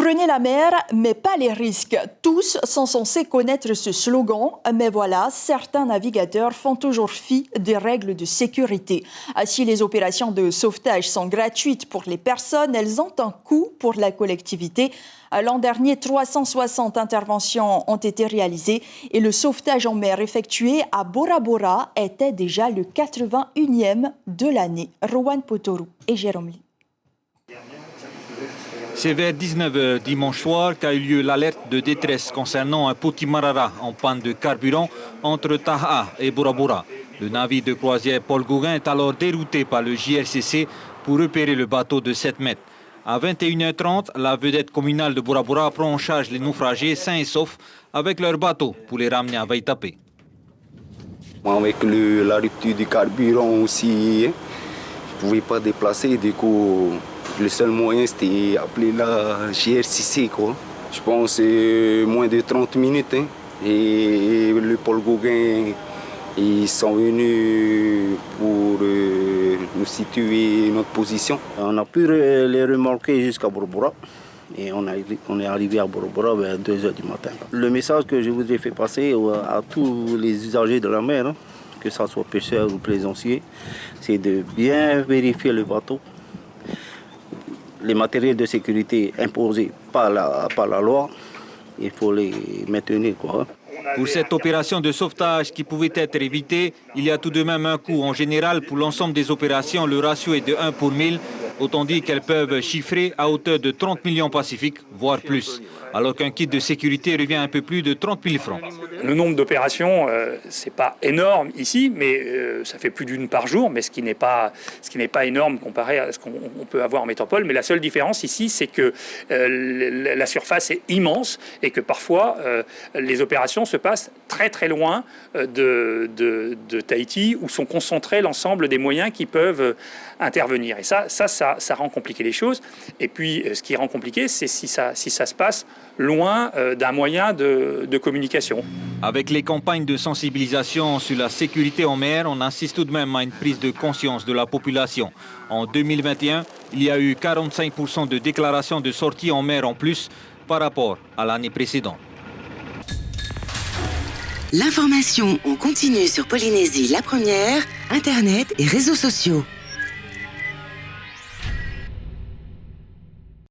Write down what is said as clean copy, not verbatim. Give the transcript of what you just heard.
Prenez la mer, mais pas les risques. Tous sont censés connaître ce slogan, mais voilà, certains navigateurs font toujours fi des règles de sécurité. Si les opérations de sauvetage sont gratuites pour les personnes, elles ont un coût pour la collectivité. L'an dernier, 360 interventions ont été réalisées et le sauvetage en mer effectué à Bora Bora était déjà le 81e de l'année. Rowan Potorou et Jérôme Lee. C'est vers 19h dimanche soir qu'a eu lieu l'alerte de détresse concernant un Potimarara en panne de carburant entre Taha et Bora Bora. Le navire de croisière Paul Gauguin est alors dérouté par le JRCC pour repérer le bateau de 7 mètres. À 21h30, la vedette communale de Bora Bora prend en charge les naufragés sains et saufs avec leur bateau pour les ramener à Vaitapé. Avec la rupture du carburant aussi, je ne pouvais pas déplacer, du coup... Le seul moyen, c'était appeler la JRCC, quoi. Je pense moins de 30 minutes. Et le Paul Gauguin, ils sont venus pour nous situer notre position. On a pu les remorquer jusqu'à Bora Bora. Et on est arrivé à Bora Bora vers 2h du matin. Le message que je voudrais faire passer à tous les usagers de la mer, que ce soit pêcheurs ou plaisanciers, c'est de bien vérifier le bateau. Les matériels de sécurité imposés par la loi, il faut les maintenir, quoi. Pour cette opération de sauvetage qui pouvait être évitée, il y a tout de même un coût. En général, pour l'ensemble des opérations, le ratio est de 1 pour 1000. Autant dit qu'elles peuvent chiffrer à hauteur de 30 millions pacifiques, voire plus. Alors qu'un kit de sécurité revient à un peu plus de 30 000 francs. Le nombre d'opérations, c'est pas énorme ici, mais ça fait plus d'une par jour, mais ce qui n'est pas énorme comparé à ce qu'on peut avoir en métropole. Mais la seule différence ici, c'est que la surface est immense et que parfois les opérations se passent très très loin de Tahiti, où sont concentrés l'ensemble des moyens qui peuvent intervenir. Et ça rend compliqué les choses. Et puis, ce qui rend compliqué, c'est si ça se passe loin d'un moyen de communication. Avec les campagnes de sensibilisation sur la sécurité en mer, on assiste tout de même à une prise de conscience de la population. En 2021, il y a eu 45% de déclarations de sortie en mer en plus par rapport à l'année précédente. L'information en continu sur Polynésie la première, Internet et réseaux sociaux.